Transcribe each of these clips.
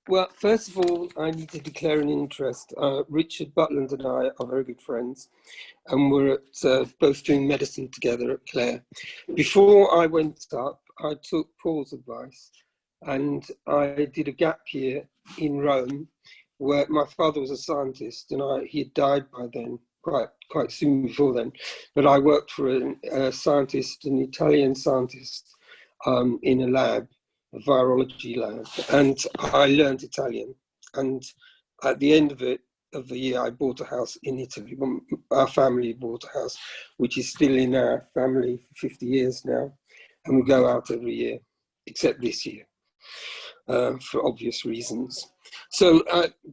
Well, first of all, I need to declare an interest. Richard Butland and I are very good friends, and we're both doing medicine together at Clare. Before I went up, I took Paul's advice, and I did a gap year in Rome, where my father was a scientist, and he had died by then, quite soon before then. But I worked for a scientist, an Italian scientist, in a lab, a virology lab, and I learned Italian. And at the end of the year, I bought a house in Italy. Our family bought a house, which is still in our family for 50 years now, and we go out every year, except this year, for obvious reasons. So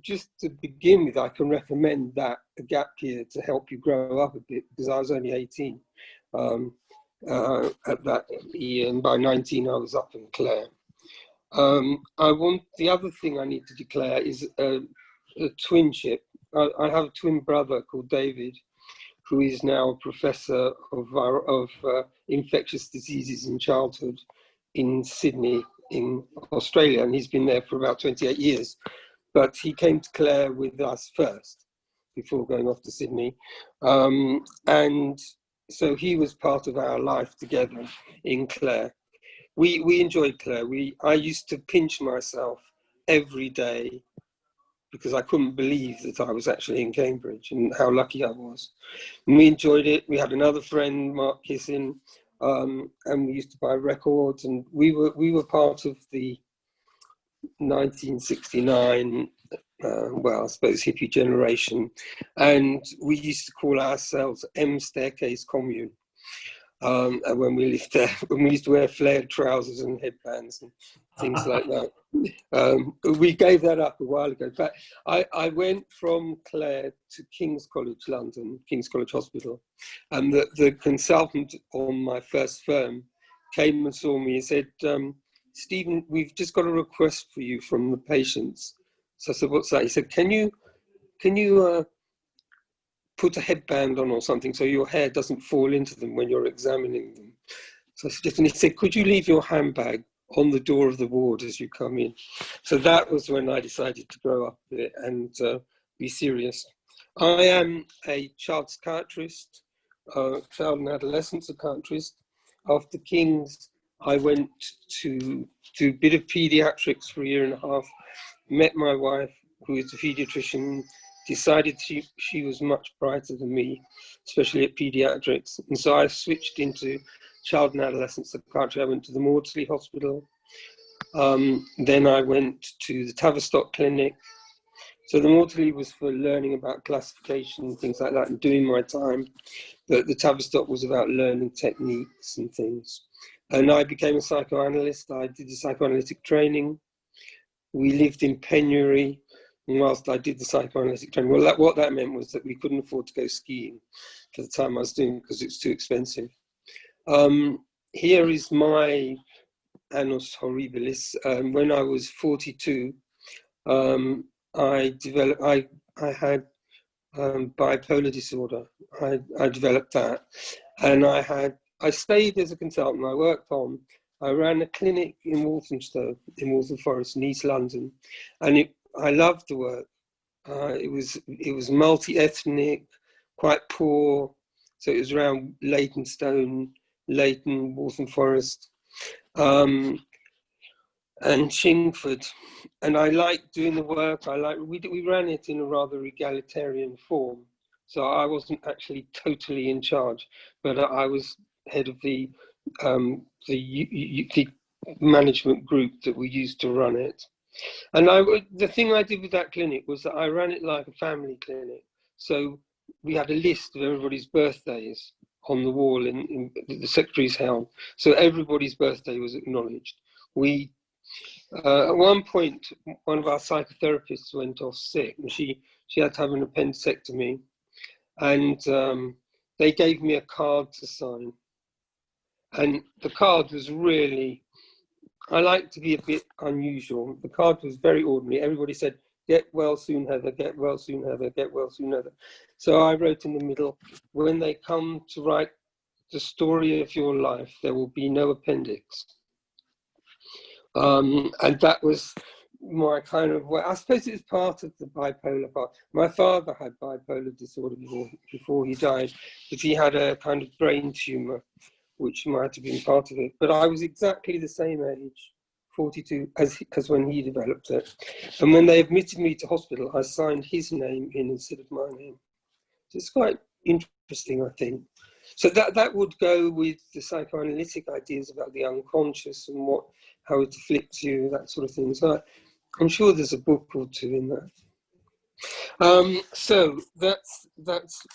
just to begin with, I can recommend that a gap year to help you grow up a bit, because I was only 18 at that year, and by 19 I was up in Clare. The other thing I need to declare is a twinship. I have a twin brother called David, who is now a professor of infectious diseases in childhood in Sydney, in Australia, and he's been there for about 28 years. But he came to Clare with us first, before going off to Sydney. And so he was part of our life together in Clare. We enjoyed Clare. I used to pinch myself every day because I couldn't believe that I was actually in Cambridge and how lucky I was. And we enjoyed it. We had another friend, Mark Kissin, and we used to buy records, and we were part of the 1969, well, I suppose hippie generation, and we used to call ourselves M Staircase Commune. And when we lived there, when we used to wear flared trousers and headbands and things like that. We gave that up a while ago. But I went from Clare to King's College London, King's College Hospital, and the consultant on my first firm came and saw me and said, Stephen, we've just got a request for you from the patients. So I said, what's that? He said, can you put a headband on or something so your hair doesn't fall into them when you're examining them? So I suggested, and he said, could you leave your handbag on the door of the ward as you come in? So that was when I decided to grow up a bit and be serious. I am a child psychiatrist, child and adolescent psychiatrist. After King's, I went to do a bit of pediatrics for a year and a half, met my wife, who is a pediatrician, decided she was much brighter than me, especially at pediatrics. And so I switched into child and adolescent psychiatry. I went to the Maudsley Hospital. Then I went to the Tavistock Clinic. So the Maudsley was for learning about classification, things like that, and doing my time. But the Tavistock was about learning techniques and things. And I became a psychoanalyst. I did the psychoanalytic training. We lived in penury. And whilst I did the psychoanalytic training, well, what that meant was that we couldn't afford to go skiing for the time I was doing because it's too expensive. Here is my annus horribilis. When I was 42, I had bipolar disorder. I developed that, and I stayed as a consultant. I ran a clinic in Walthamstow, in Waltham Forest, in East London, and I loved the work. It was multi-ethnic, quite poor. So it was around Leytonstone, Leyton, Waltham Forest, and Chingford. And I liked doing the work. We ran it in a rather egalitarian form. So I wasn't actually totally in charge, but I was head of the management group that we used to run it. And the thing I did with that clinic was that I ran it like a family clinic. So we had a list of everybody's birthdays on the wall in the secretary's helm. So everybody's birthday was acknowledged. At one point, one of our psychotherapists went off sick, and she had to have an appendectomy. And they gave me a card to sign. And the card was really, I like to be a bit unusual. The card was very ordinary. Everybody said, get well soon, Heather, get well soon, Heather, get well soon, Heather. So I wrote in the middle, when they come to write the story of your life, there will be no appendix. And that was my kind of, well, I suppose it was part of the bipolar part. My father had bipolar disorder before he died, but he had a kind of brain tumor, which might have been part of it. But I was exactly the same age, 42, as when he developed it. And when they admitted me to hospital, I signed his name in instead of my name. So it's quite interesting, I think. So that would go with the psychoanalytic ideas about the unconscious and how it afflicts you, that sort of thing. So I'm sure there's a book or two in that. So that's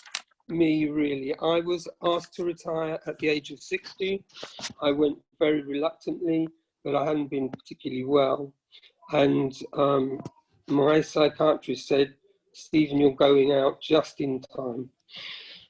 me, really. I was asked to retire at the age of 60. I went very reluctantly, but I hadn't been particularly well. And my psychiatrist said, Stephen, you're going out just in time.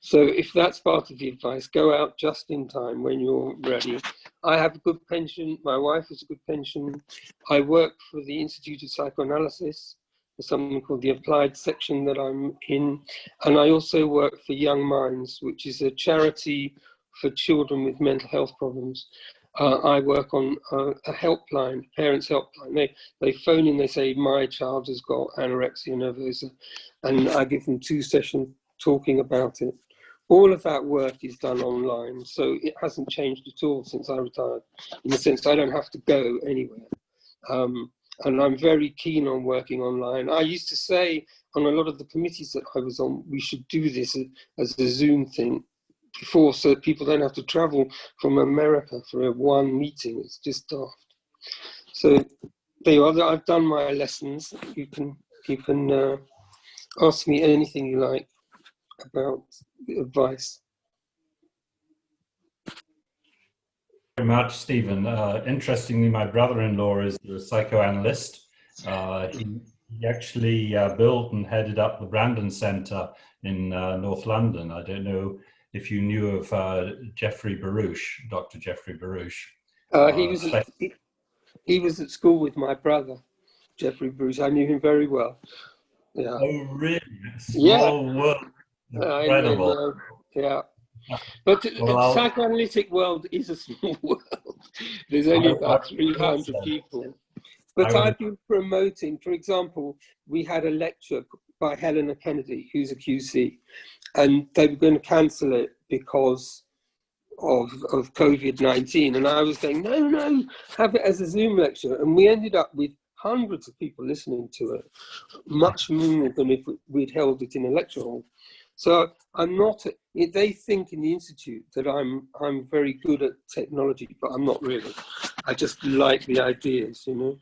So if that's part of the advice, go out just in time when you're ready. I have a good pension. My wife has a good pension. I work for the Institute of Psychoanalysis, for something called the Applied section that I'm in. And I also work for Young Minds, which is a charity for children with mental health problems. I work on a helpline, parents' helpline. They phone in, they say, my child has got anorexia nervosa, and I give them 2 sessions talking about it. All of that work is done online, so it hasn't changed at all since I retired, in the sense I don't have to go anywhere. And I'm very keen on working online. I used to say on a lot of the committees that I was on, we should do this as a Zoom thing before, so that people don't have to travel from America for one meeting. It's just daft. So there you are. I've done my lessons. You can ask me anything you like about advice. Very much, Stephen. Interestingly, my brother-in-law is a psychoanalyst. He actually built and headed up the Brandon Centre in North London. I don't know if you knew of Jeffrey Baruch, Dr. Jeffrey Baruch. He was at school with my brother, Jeffrey Baruch. I knew him very well. Yeah. Oh, really? Small world. Incredible. Yeah. But the psychoanalytic world is a small world. There's only about 300 people. But I've been promoting, for example, we had a lecture by Helena Kennedy, who's a QC, and they were going to cancel it because of COVID-19. And I was saying, no, have it as a Zoom lecture. And we ended up with hundreds of people listening to it, much more than if we'd held it in a lecture hall. So I'm not, they think in the Institute that I'm very good at technology, but I'm not really. I just like the ideas, you know.